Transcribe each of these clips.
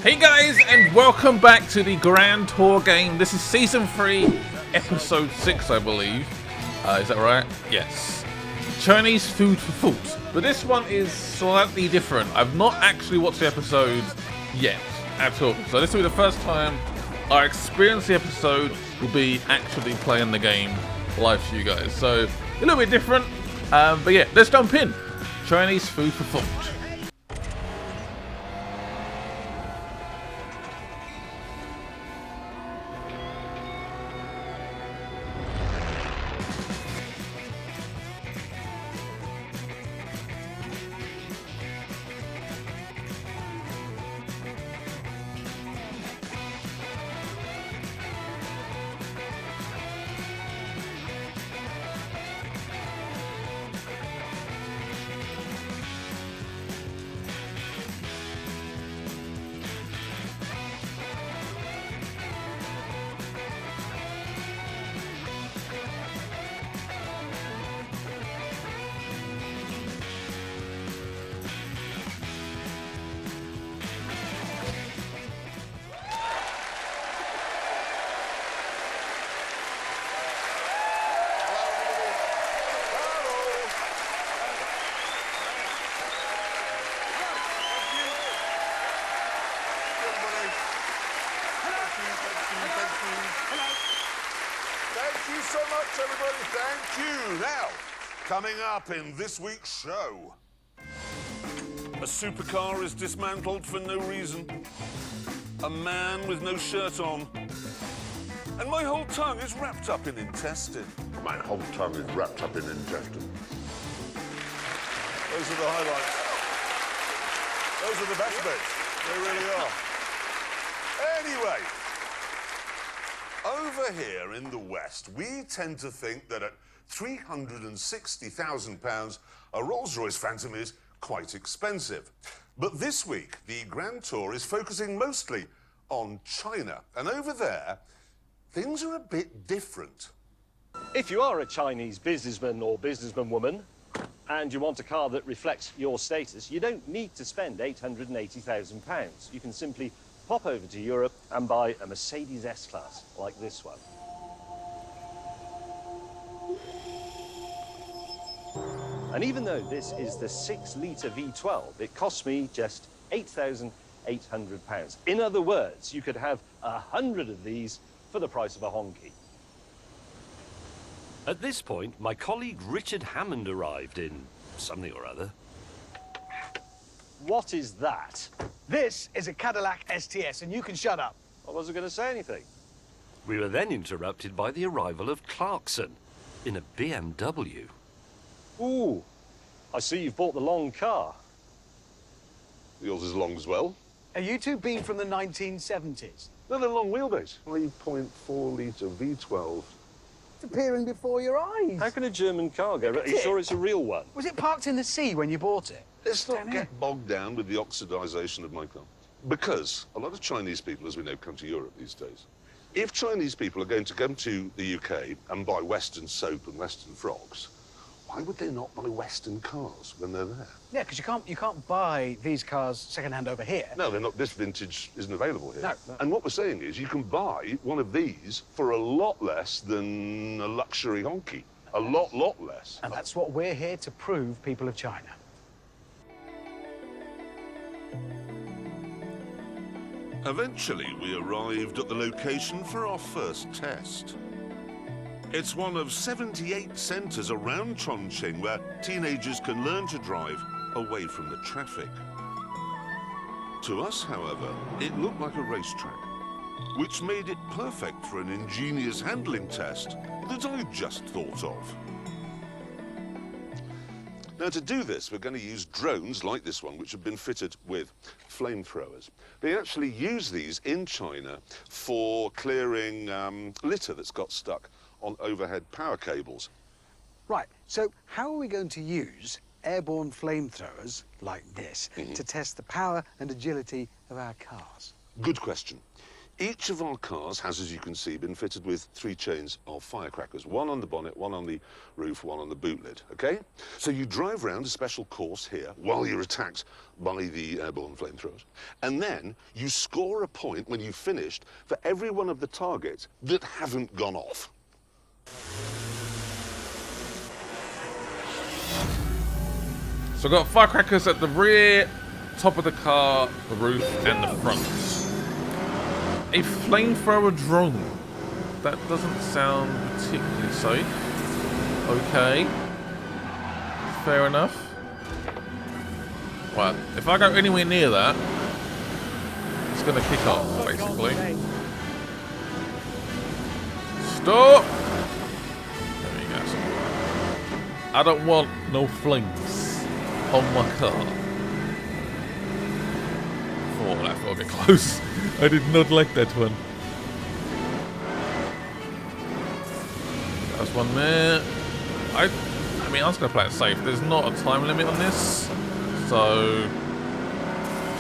Hey guys, and welcome back to the Grand Tour game. This is Season 3, Episode 6, I believe. Is that right? Yes. Chinese food for thought. But this one is slightly different. I've not actually watched the episodes yet, at all. So this will be the first time I experience the episode will be actually playing the game live for you guys. So, a little bit different. But yeah, let's jump in. Chinese food for thought. Thank you so much, everybody. Thank you. Now, coming up in this week's show. A supercar is dismantled for no reason. A man with no shirt on. And my whole tongue is wrapped up in intestine. My whole tongue is wrapped up in intestine. Those are the highlights. Those are the best bits. They really are. Anyway, over here in the West, we tend to think that at £360,000, a Rolls-Royce Phantom is quite expensive. But this week, the Grand Tour is focusing mostly on China. And over there, things are a bit different. If you are a Chinese businessman or businesswoman and you want a car that reflects your status, you don't need to spend £880,000. You can simply pop over to Europe and buy a Mercedes S-Class like this one. And even though this is the 6-litre V12, it costs me just £8,800. In other words, you could have 100 of these for the price of a honky. At this point, my colleague Richard Hammond arrived in something or other. What is that? This is a Cadillac STS, and you can shut up. I wasn't going to say anything. We were then interrupted by the arrival of Clarkson in a BMW. Ooh, I see you've bought the long car. Yours is long as well. Are you two been from the 1970s? No, they're long wheelbase. 3.4-litre V12. It's appearing before your eyes. How can a German car go? Are you sure it's a real one? Was it parked in the sea when you bought it? Let's not get bogged down with the oxidisation of my car. Because a lot of Chinese people, as we know, come to Europe these days. If Chinese people are going to come to the UK and buy Western soap and Western frocks, why would they not buy Western cars when they're there? Yeah, because you can't buy these cars second-hand over here. No, they're not. This vintage isn't available here. No. And what we're saying is you can buy one of these for a lot less than a luxury honky. A lot less. And that's what we're here to prove, people of China. Eventually, we arrived at the location for our first test. It's one of 78 centres around Chongqing where teenagers can learn to drive away from the traffic. To us, however, it looked like a racetrack, which made it perfect for an ingenious handling test that I just thought of. Now, to do this, we're going to use drones like this one, which have been fitted with flamethrowers. They actually use these in China for clearing litter that's got stuck on overhead power cables. Right, so how are we going to use airborne flamethrowers like this to test the power and agility of our cars? Good question. Each of our cars has, as you can see, been fitted with 3 chains of firecrackers. 1 on the bonnet, 1 on the roof, 1 on the boot lid, okay? So you drive round a special course here while you're attacked by the airborne flamethrowers. And then you score a point when you've finished for every one of the targets that haven't gone off. So I've got firecrackers at the rear, top of the car, the roof, and the front. A flamethrower drone. That doesn't sound particularly safe. Okay. Fair enough. Right, if I go anywhere near that, it's gonna kick off, basically. Stop! There we go. I don't want no flames on my car. Oh, that felt a bit close. I did not like that one. There's one there. I mean, I was going to play it safe. There's not a time limit on this, so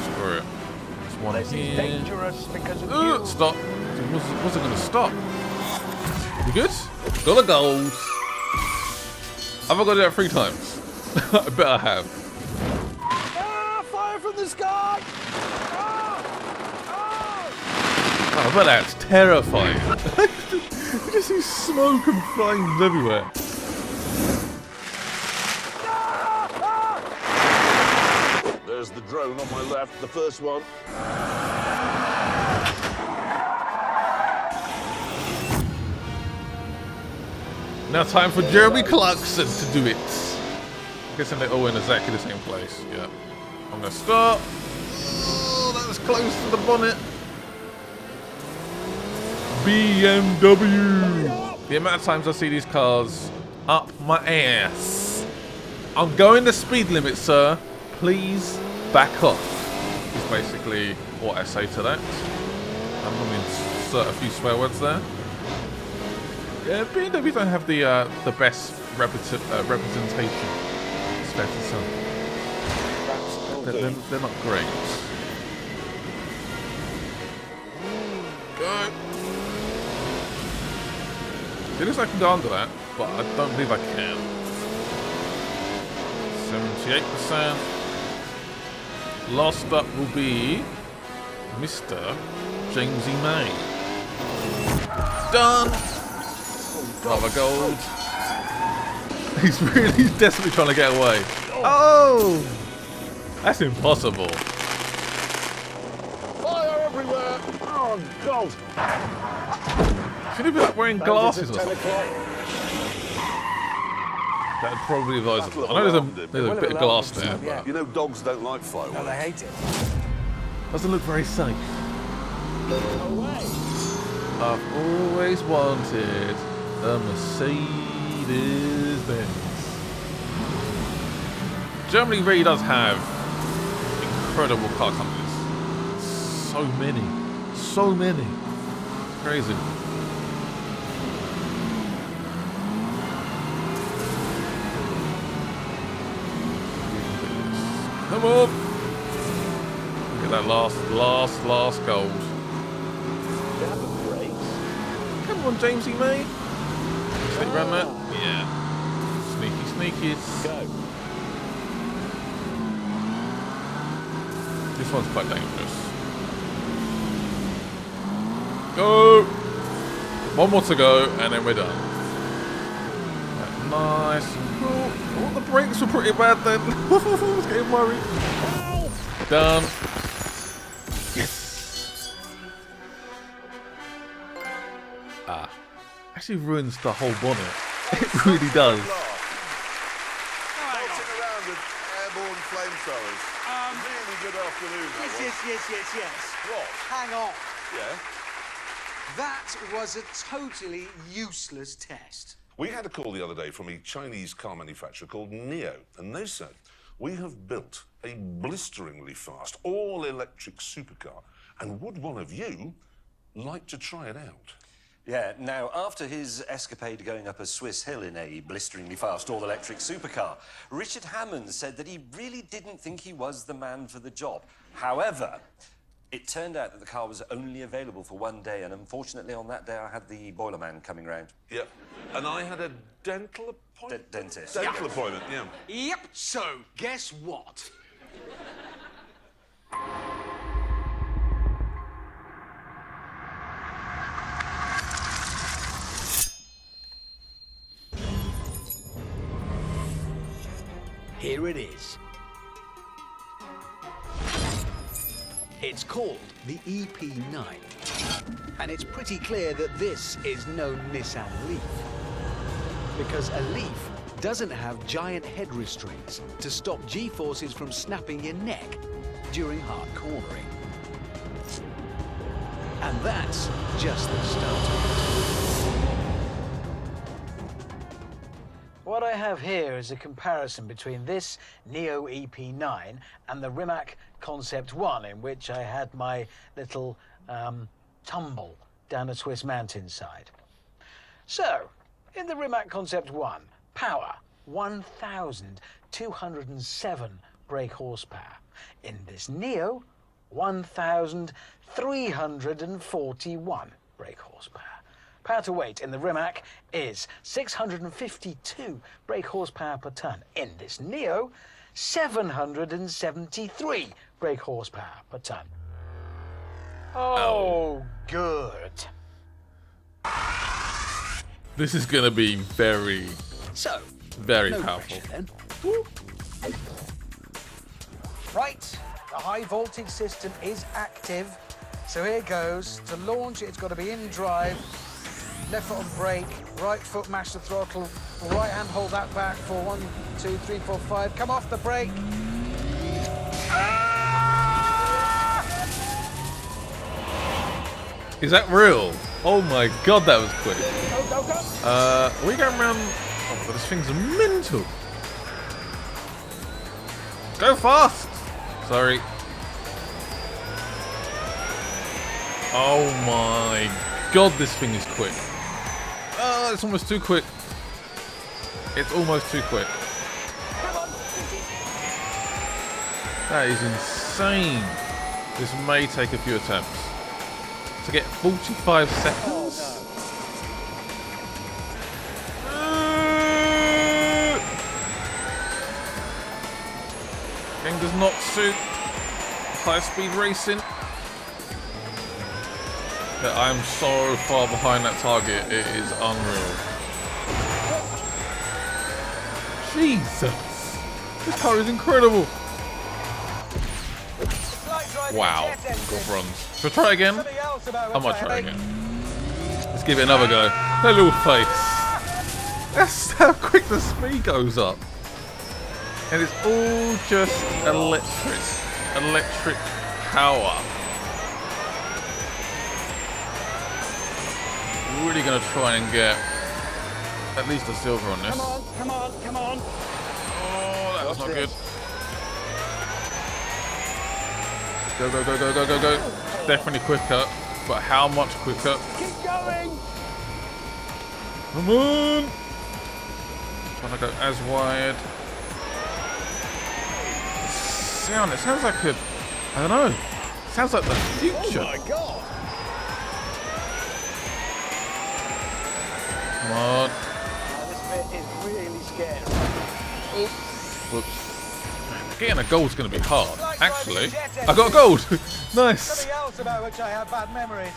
screw it. There's one here. Dangerous because of you. Stop. Wasn't going to stop. You good? Got a gold. Have I got to do that 3 times? I bet I have. Fire from the sky! Oh, but that's terrifying. You just see smoke and flames everywhere. There's the drone on my left, the first one. Now time for Jeremy Clarkson to do it. I'm guessing they're all in exactly the same place. Yeah. I'm gonna stop. Oh, that was close to the bonnet. BMW. The amount of times I see these cars up my ass. I'm going the speed limit, sir. Please back off. Is basically what I say to that. I'm going to insert a few swear words there. Yeah, BMW don't have the best representation. It's fair to say. They're not great. Go. It looks like I can go under that, but I don't believe I can. 78%. Last up will be Mr. James E. May. Done! Another gold. He's really desperately trying to get away. Oh! That's impossible. Fire everywhere! Oh, God! Should he be like wearing glasses or something? That would probably be advisable. I know there's a bit of glass there, but You know dogs don't like fireworks. No, they hate it. doesn't look very safe. I've always wanted a Mercedes-Benz. Germany really does have incredible car companies. So many. So many. Crazy. Come on! Get that last gold. Come on, James E. May. Sneak around that. Yeah. Sneakies. Go. This one's quite dangerous. Go! One more to go, and then we're done. Right, nice and cool. Oh, the brakes were pretty bad then. I was getting worried. Done. Yes! Ah. Actually ruins the whole bonnet. It really does. Bolting around with airborne flamethrowers. Really good afternoon. Yes. What? Hang on. Yeah. That was a totally useless test. We had a call the other day from a Chinese car manufacturer called NIO, and they said, we have built a blisteringly fast, all-electric supercar, and would one of you like to try it out? Yeah, now, after his escapade going up a Swiss hill in a blisteringly fast all-electric supercar, Richard Hammond said that he really didn't think he was the man for the job. However, It turned out that the car was only available for one day, and unfortunately on that day I had the boiler man coming round. Yep. And I had a dental appointment. Dentist. Dental appointment, yeah. Yep. So, guess what? Here it is. It's called the EP9. And it's pretty clear that this is no Nissan Leaf. Because a Leaf doesn't have giant head restraints to stop G-forces from snapping your neck during hard cornering. And that's just the start of it. What I have here is a comparison between this Neo EP9 and the Rimac Concept 1, in which I had my little tumble down a Swiss mountainside. So, in the Rimac Concept 1, power 1,207 brake horsepower. In this Neo, 1,341 brake horsepower. Power to weight in the Rimac is 652 brake horsepower per tonne. In this Neo, 773 brake horsepower per tonne. Oh, good. This is going to be very No powerful. pressure, then. Right, the high voltage system is active. So here goes. To launch it, it's got to be in drive. Left foot on brake, right foot mash the throttle, right hand hold that back for 1, 2, 3, 4, 5. Come off the brake. Is that real? Oh my god, that was quick. Go, go, go. We going around. Oh my god, this thing's mental. Go fast. Sorry. Oh my god, this thing is quick. Oh, it's almost too quick. It's almost too quick. That is insane. This may take a few attempts. To get 45 seconds? Game does not suit high-speed racing. But I'm so far behind that target, it is unreal. Jesus! This car is incredible! Wow, got runs. Should I try again? I might try again. Let's give it another go. That little face. That's how quick the speed goes up. And it's all just electric power. Really gonna try and get at least a silver on this. Come on, come on, come on. Oh, that was not good. Go, go, go, go, go, go, go. Definitely quicker, but how much quicker? Keep going. Come on. Trying to go as wide. It sounds like a, I don't know. It sounds like the future. Oh my god. Come on. This bit is really scary. Whoops. Getting a gold's going to be hard. Actually, I got a gold. Nice. Something else about which I have bad memories.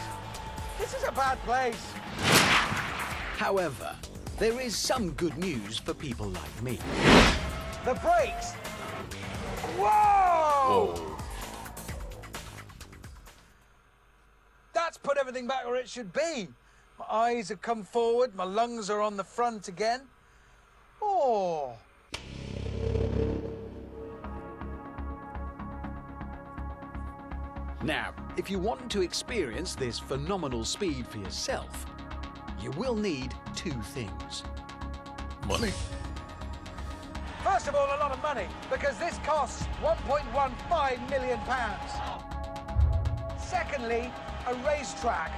This is a bad place. However, there is some good news for people like me. The brakes. Whoa! Whoa. That's put everything back where it should be. My eyes have come forward, my lungs are on the front again. Oh. Now, if you want to experience this phenomenal speed for yourself, you will need two things. Money. First of all, a lot of money, because this costs £1.15 million. Secondly, a racetrack,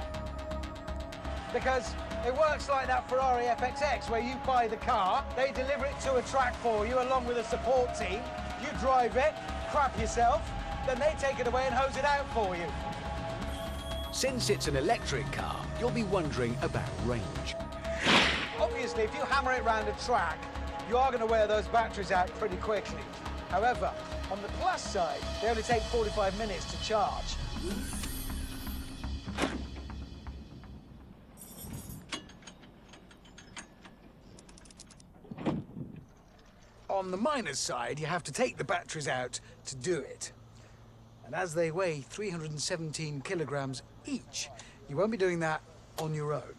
because it works like that Ferrari FXX, where you buy the car, they deliver it to a track for you along with a support team, you drive it, crap yourself, then they take it away and hose it out for you. Since it's an electric car, you'll be wondering about range. Obviously, if you hammer it round a track, you are going to wear those batteries out pretty quickly. However, on the plus side, they only take 45 minutes to charge. On the minus side, you have to take the batteries out to do it. And as they weigh 317 kilograms each, you won't be doing that on your own.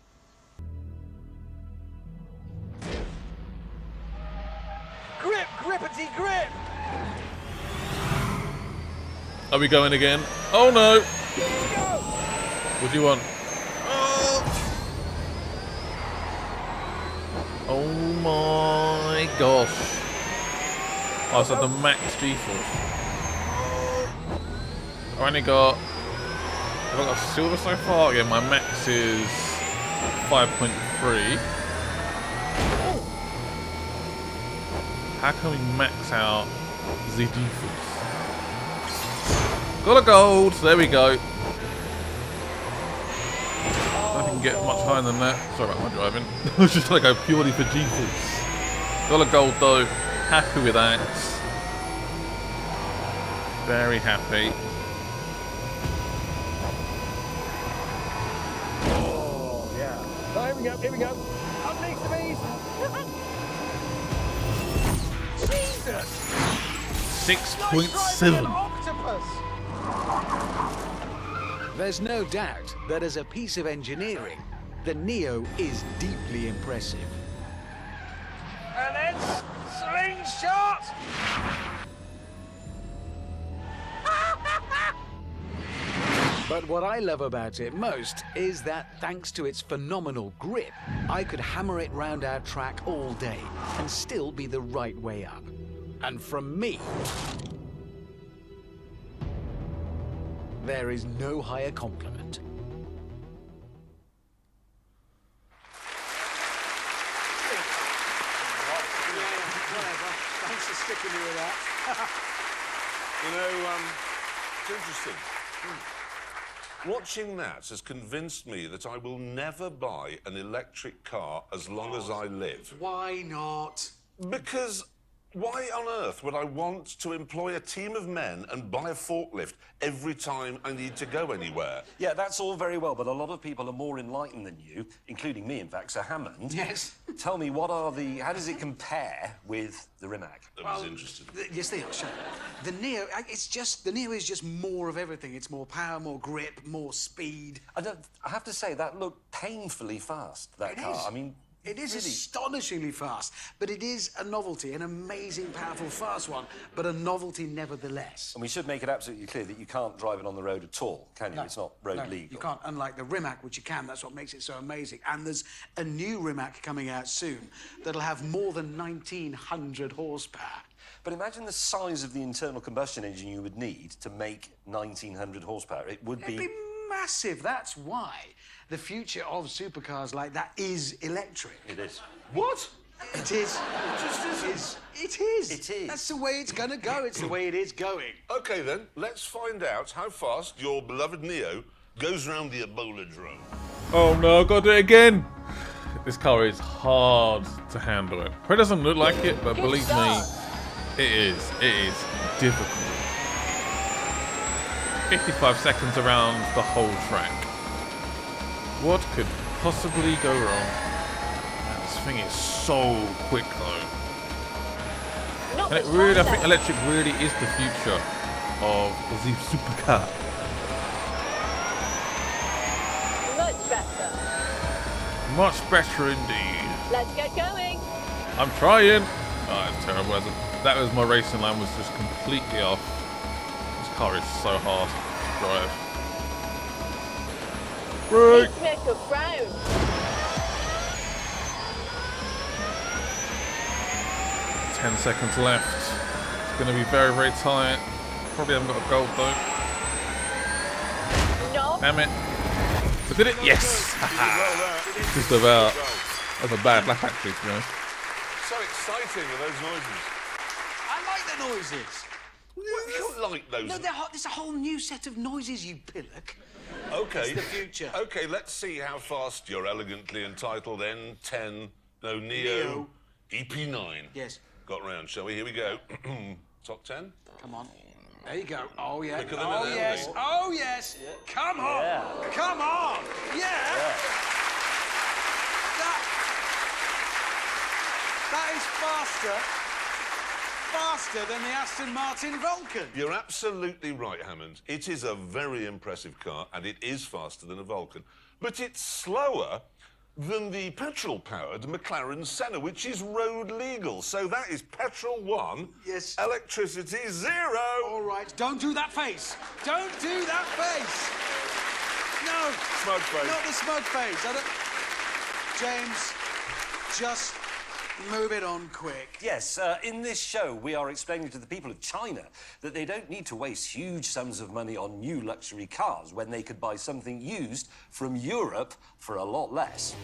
Grip, grippity grip! Are we going again? Oh no! What do you want? Oh my gosh. Oh, so the max G-force. I've only got... Have I got silver so far? Yeah, my max is 5.3. How can we max out the G-force? Got a gold! There we go. I can get much higher than that. Sorry about my driving. I was just trying to go purely for G-force. Got a gold though. Happy with that. Very happy. Oh, yeah. Oh, here we go, here we go. Underneath the bees. Jesus! 6.7. Octopus! There's no doubt that as a piece of engineering, the Neo is deeply impressive. And then slingshot! But what I love about it most is that thanks to its phenomenal grip, I could hammer it round our track all day and still be the right way up. And from me, there is no higher compliment. Thanks for sticking me with that. You know, it's interesting. Watching that has convinced me that I will never buy an electric car as long as I live. Why not? Because why on earth would I want to employ a team of men and buy a forklift every time I need to go anywhere? Yeah, that's all very well, but a lot of people are more enlightened than you, including me, in fact, Sir Hammond. Yes. Tell me, how does it compare with the Rimac? I was interested. Yes, they are, sure. The Neo, the Neo is just more of everything. It's more power, more grip, more speed. I have to say, that looked painfully fast, that car. is. I mean, It is really astonishingly fast, but it is a novelty, an amazing, powerful, fast one, but a novelty nevertheless. And we should make it absolutely clear that you can't drive it on the road at all, can you? No, It's not road no, legal. You can't, unlike the Rimac, which you can. That's what makes it so amazing. And there's a new Rimac coming out soon that'll have more than 1,900 horsepower. But imagine the size of the internal combustion engine you would need to make 1,900 horsepower. It would It'd be massive. That's why the future of supercars like that is electric. It is. What? It is. It just isn't. It is. It is. That's the way it's going to go. It's the way it is going. OK, then, let's find out how fast your beloved Neo goes round the Eboladrome. Oh no, I've got to do it again. This car is hard to handle. It probably doesn't look like it, but believe me, it is. It is difficult. 55 seconds around the whole track. What could possibly go wrong? This thing is so quick though. And it really, I think electric really is the future of the supercar. Much better. Much better indeed. Let's get going. I'm trying. Oh, it's terrible. That was my racing line was just completely off. This car is so hard to drive. Right. It's Mr. Brown. 10 seconds left. It's going to be very, very tight. Probably haven't got a gold though. No. Damn it. I did it. Yes. Just about. That's a bad lap actually, to be honest. So exciting with those noises. I like the noises. You don't like those. No, there's a whole new set of noises, you pillock. Okay. It's the future. Okay, let's see how fast your elegantly entitled N10, Neo EP9 Yes. got round, shall we? Here we go. Top 10? Come on. There you go. Oh, yeah. Quicker than Oh, an yes. arrow. Oh, yes. Come on. Yeah. Come on. Yeah. That is faster than the Aston Martin Vulcan. You're absolutely right, Hammond. It is a very impressive car, and it is faster than a Vulcan. But it's slower than the petrol-powered McLaren Senna, which is road legal. So that is petrol 1, Yes. electricity 0. All right, don't do that face. Don't do that face. No. Smug face. Not the smug face. James, just move it on quick. Yes, in this show, we are explaining to the people of China that they don't need to waste huge sums of money on new luxury cars when they could buy something used from Europe for a lot less.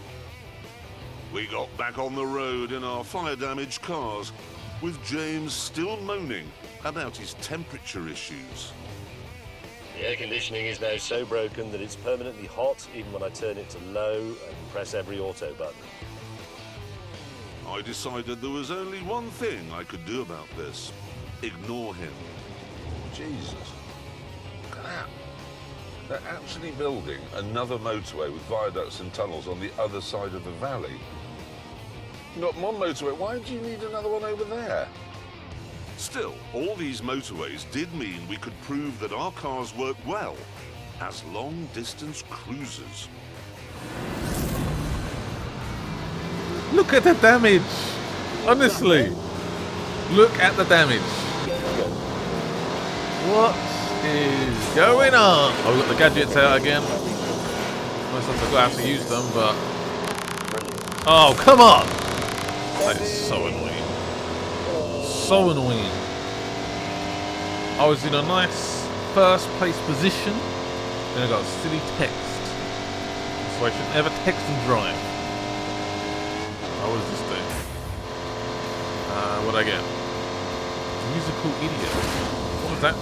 We got back on the road in our fire-damaged cars, with James still moaning about his temperature issues. The air conditioning is now so broken that it's permanently hot even when I turn it to low and press every auto button. I decided there was only one thing I could do about this. Ignore him. Jesus. Look at that. They're actually building another motorway with viaducts and tunnels on the other side of the valley. You've got one motorway, why do you need another one over there? Still, all these motorways did mean we could prove that our cars work well as long-distance cruisers. Look at the damage. Honestly. Look at the damage. What is going on? Oh, we've got the gadgets out again. Most of us have to use them, but... Oh, come on! That is so annoying. So annoying. I was in a nice first place position, and I got silly text. So I should never text and drive. What was this thing? What'd I get? Musical idiot. What does that do?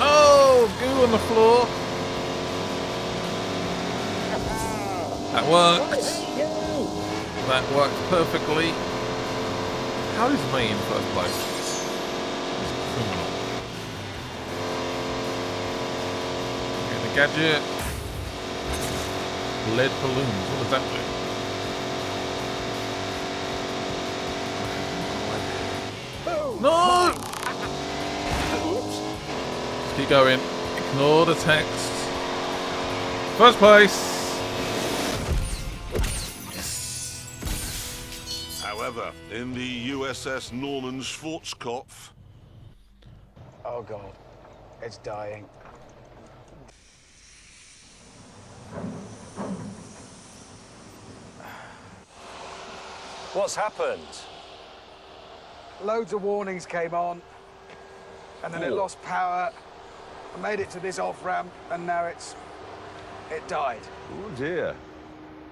Oh, goo on the floor. That worked. That worked perfectly. How is May in first place? It's criminal. Okay, the gadget. Lead balloons. What does that do? No! Just keep going. Ignore the text. First place. Yes. However, in the USS Norman Schwarzkopf, Oh, God. It's dying. What's happened? Loads of warnings came on, and then it lost power. I made it to this off-ramp, and now it died. oh dear.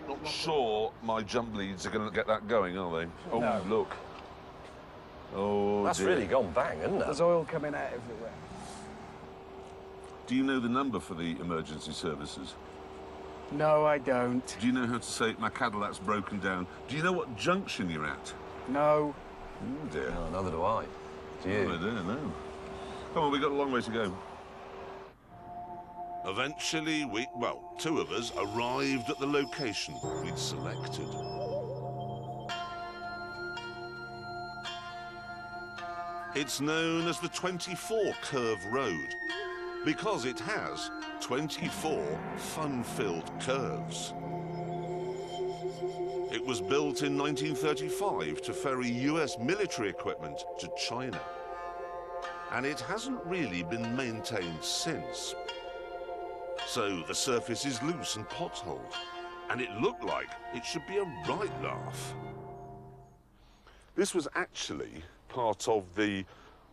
Not sure my jump leads are going to get that going, are they? Oh, No. look. Oh, That's dear. really gone bang, hasn't There's it? oil coming out everywhere. Do you know the number for the emergency services? No, I don't. Do you know how to say my Cadillac's broken down? Do you know what junction you're at? No. Oh, dear. No, neither do I. Do you? Oh, I don't know. Come on, we've got a long way to go. Eventually, two of us arrived at the location we'd selected. It's known as the 24 Curve Road because it has 24 fun-filled curves. It was built in 1935 to ferry US military equipment to China. And it hasn't really been maintained since. So the surface is loose and potholed, and it looked like it should be a right laugh. This was actually part of the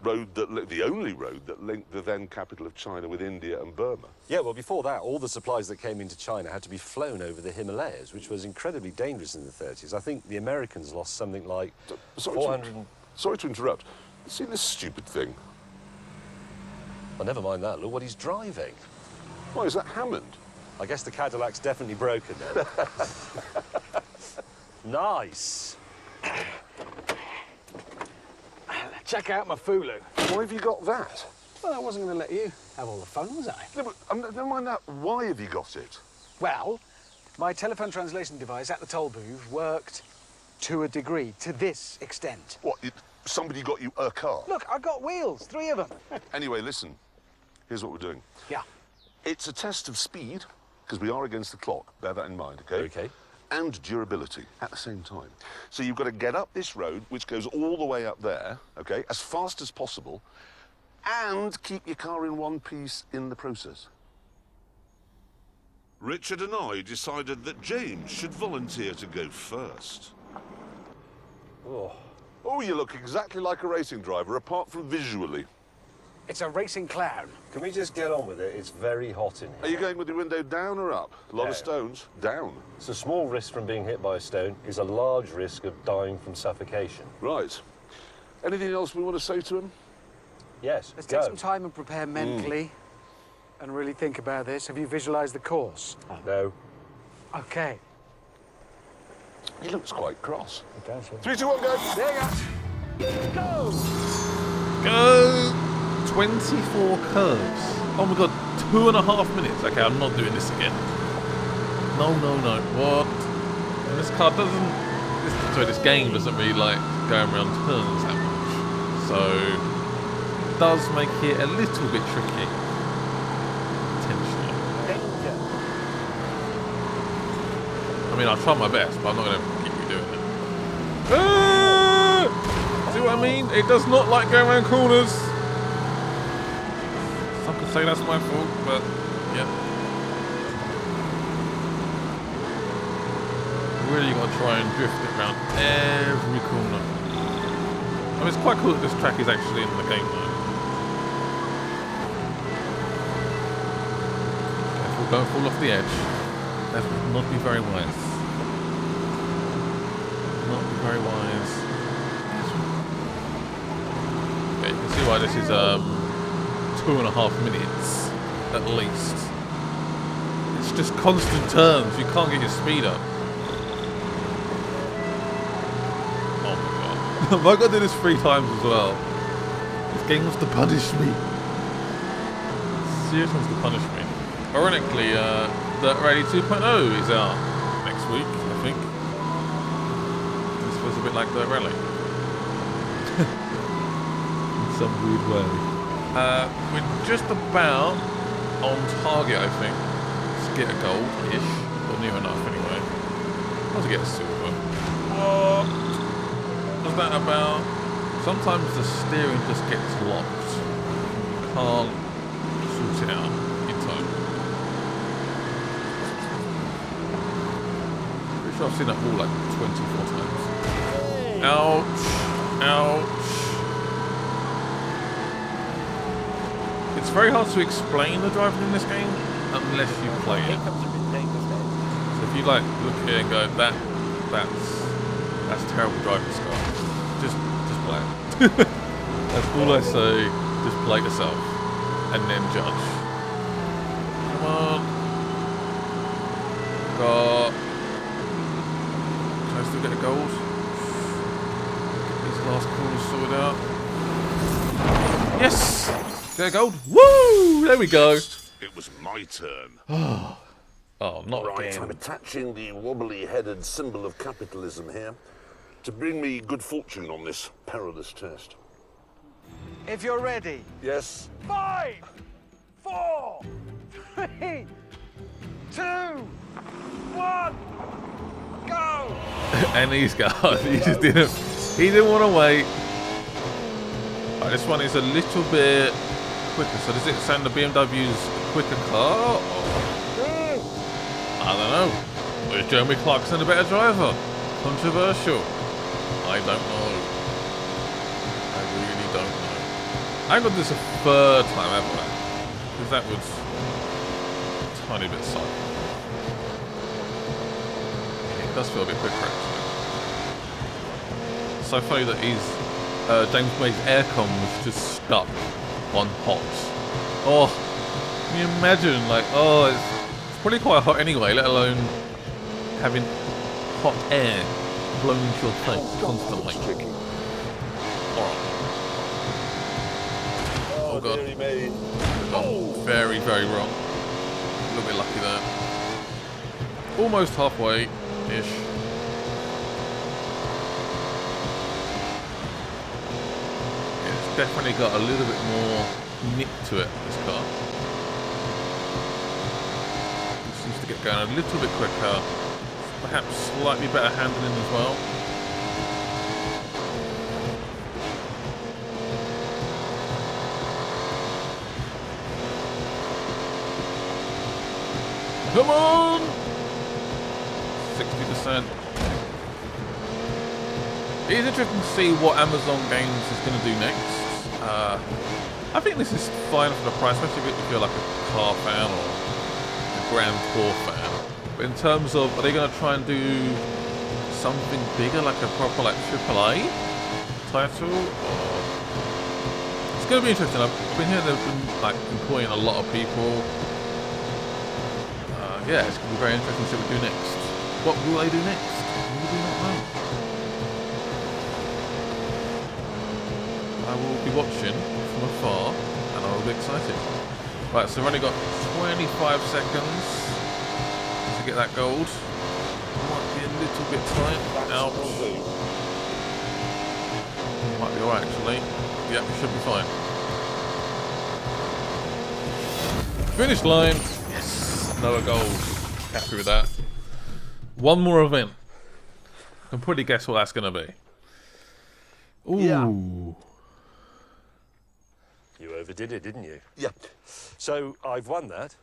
road the only road that linked the then capital of China with India and Burma. Yeah, well, before that, all the supplies that came into China had to be flown over the Himalayas, which was incredibly dangerous in the 30s. I think the Americans lost something like 400... Sorry to interrupt. See this stupid thing? Well, never mind that. Look what he's driving. Why, is that Hammond? I guess the Cadillac's definitely broken then. Nice. Check out my Fulu. Why have you got that? Well, I wasn't going to let you have all the fun, was I? No, but, never mind that. Why have you got it? Well, my telephone translation device at the toll booth worked to a degree, to this extent. What, somebody got you a car? Look, I got wheels, 3 of them. Anyway, listen. Here's what we're doing. Yeah. It's a test of speed, because we are against the clock. Bear that in mind, okay? Okay. And durability at the same time. So you've got to get up this road, which goes all the way up there, okay, as fast as possible, and keep your car in one piece in the process. Richard and I decided that James should volunteer to go first. Oh, you look exactly like a racing driver, apart from visually. It's a racing clown. Can we just get on with it? It's very hot in here. Are you going with the window down or up? A lot of Down. stones. Down. It's a small risk from being hit by a stone is a large risk of dying from suffocation. Right. Anything else we want to say to him? Yes, Let's go. take some time and prepare mentally and really think about this. Have you visualised the course? No. Okay. He looks quite cross. It does, yeah. 3, 2, 1, go. There you go. Go! 24 curves. Oh my god, 2.5 minutes. Okay, I'm not doing this again. No. What? And this car doesn't... This game doesn't really like going around turns that much. So, it does make it a little bit tricky. Potentially. I mean, I'll try my best, but I'm not going to keep you doing it. Ah! See what I mean? It does not like going around corners. Some could say that's my fault, but yeah. Really got to try and drift it around every corner. I mean, it's quite cool that this track is actually in the game though. Careful, don't fall off the edge. That would not be very wise. Not be very wise. Okay, you can see why this is 2.5 minutes at least. It's just constant turns. You can't get your speed up. Oh my god! Have I got to do this 3 times as well? This game wants to punish me. Seriously wants to punish me. Ironically, Dirt Rally 2.0 is out next week, I think. This feels a bit like Dirt Rally. In some weird way. We're just about on target, I think, to get a gold-ish, or near enough anyway. Or to get a silver. What was that about? Sometimes the steering just gets locked. You can't sort it out in time. Pretty sure I've seen that all like 24 times. Ouch! Ouch! It's very hard to explain the driving in this game unless you play it. So if you like look at it and go, that's terrible driving, Scott. Just play it. That's all I say. Just play it yourself and then judge. Come on. Got. Can I still get a gold? Get these last corners sorted out. Yes! Get a gold. Woo! There we go. It was my turn. Oh, not Right, again. I'm attaching the wobbly-headed symbol of capitalism here to bring me good fortune on this perilous test. If you're ready. Yes. 5, 4, 3, 2, 1, go! And he's gone. He just didn't. He didn't want to wait. Right, this one is a little bit quicker. So does it sound the BMW's a quicker car? Or? I don't know. Or is Jeremy Clarkson a better driver? Controversial. I don't know. I really don't know. I got this a 3rd time ever. Because that was a tiny bit soft. It does feel a bit quicker actually. It's so funny that James May's aircon was just stuck on hot Oh, can you imagine? Like, oh, it's probably quite hot anyway, let alone having hot air blown into your face constantly. Alright. Oh god. Very, very wrong. A little bit lucky there. Almost halfway-ish. It's definitely got a little bit more nip to it, this car. It seems to get going a little bit quicker. Perhaps slightly better handling as well. Come on! 60%. It is interesting to see what Amazon Games is going to do next. I think this is fine for the price, especially if you're like a car fan or a Grand Tour fan. But in terms of, are they going to try and do something bigger, like a proper like AAA title? Or... It's going to be interesting. I've been hearing they've been like employing a lot of people. Yeah, it's going to be very interesting to see what they do next. What will they do next? We do not know. I will be watching from afar, and I will be excited. Right, so we've only got 25 seconds to get that gold. Might be a little bit tight. Ouch. Might be alright, actually. Yep, we should be fine. Finish line. Another gold. Happy with that. One more event. I can pretty guess what that's going to be. Ooh. Yeah. You overdid it, didn't you? Yeah. So I've won that.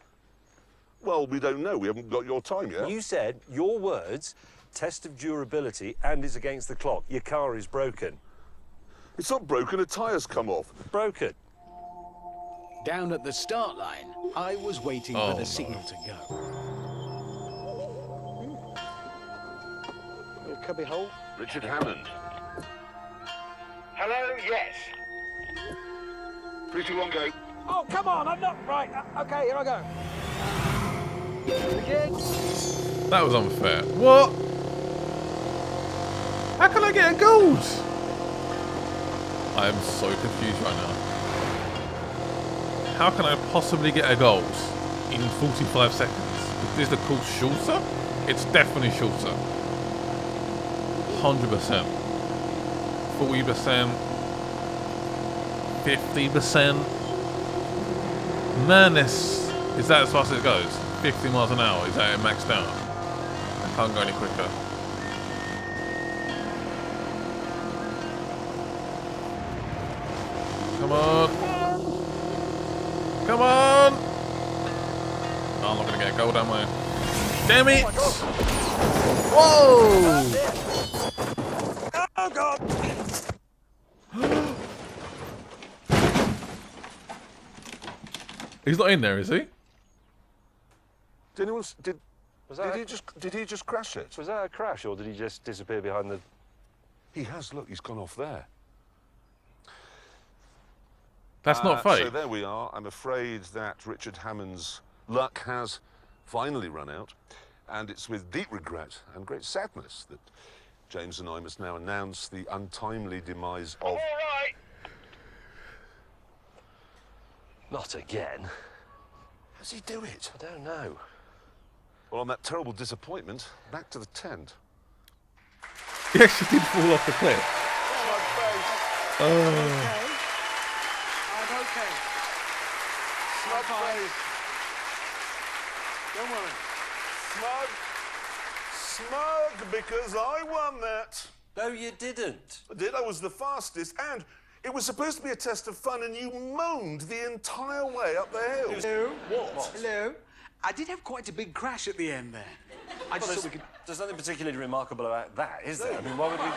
Well, we don't know. We haven't got your time yet. You said, your words, test of durability and is against the clock. Your car is broken. It's not broken. A tire's come off. Broken. Down at the start line, I was waiting for the signal to go. Little cubby hole. Richard Hammond. Hello, yes. 3, 2, 1, go. Oh, come on, I'm not right. Okay, here I go. Again. That was unfair. What? How can I get a gold? I am so confused right now. How can I possibly get a gold in 45 seconds? Is the course shorter? It's definitely shorter. 100%. 40%. 50%. Madness. Is that as fast as it goes? 50 miles an hour. Is that it maxed out? I can't go any quicker. Come on. Come on! Oh, I'm not gonna get a gold, am I? Damn it! Whoa! Oh, God. He's not in there, is he? Did anyone? Did he just crash it? Was that a crash or did he just disappear behind the... He has. Look, he's gone off there. That's not fake. So there we are. I'm afraid that Richard Hammond's luck has finally run out, and it's with deep regret and great sadness that James and I must now announce the untimely demise of... All right. Not again. How does he do it? I don't know. Well, on that terrible disappointment, back to the tent. He actually did fall off the cliff. Oh. I'm okay. Smug face. Don't worry. Smug because I won that. No, you didn't. I did. I was the fastest, and it was supposed to be a test of fun, and you moaned the entire way up the hill. Hello? What? Hello? I did have quite a big crash at the end there. I just thought we could... There's nothing particularly remarkable about that, is there? I mean, why would we...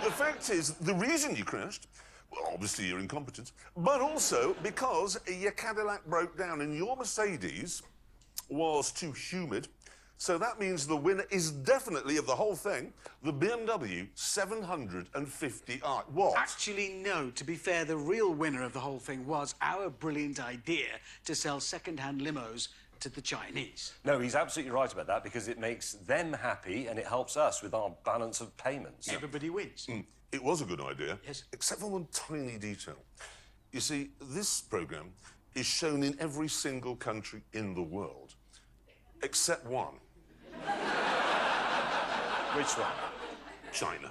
The fact is, the reason you crashed, well, obviously your incompetence, but also because your Cadillac broke down and your Mercedes was too humid So that means the winner is definitely, of the whole thing, the BMW 750i. What? Actually, no. To be fair, the real winner of the whole thing was our brilliant idea to sell second-hand limos to the Chinese. No, he's absolutely right about that because it makes them happy and it helps us with our balance of payments. Everybody wins. It was a good idea, Yes. except for one tiny detail. You see, this programme is shown in every single country in the world, except one. Which one? China.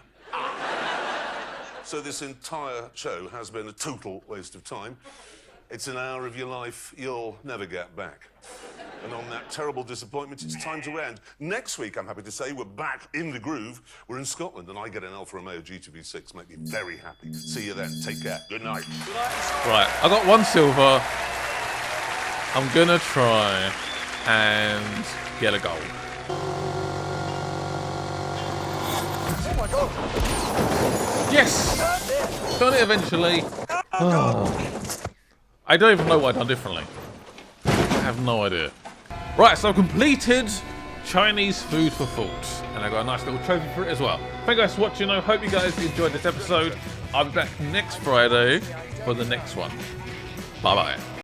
So this entire show has been a total waste of time. It's an hour of your life you'll never get back. And on that terrible disappointment, it's time to end. Next week, I'm happy to say, we're back in the groove. We're in Scotland, and I get an Alfa Romeo GTV6. Make me very happy. See you then. Take care. Good night. Right, I got one silver. I'm gonna try and get a gold. Oh my God! Yes! Done it eventually. Oh. I don't even know what I've done differently. I have no idea. Right, so I've completed Chinese food for thought. And I got a nice little trophy for it as well. Thank you guys for watching. I hope you guys enjoyed this episode. I'll be back next Friday for the next one. Bye-bye.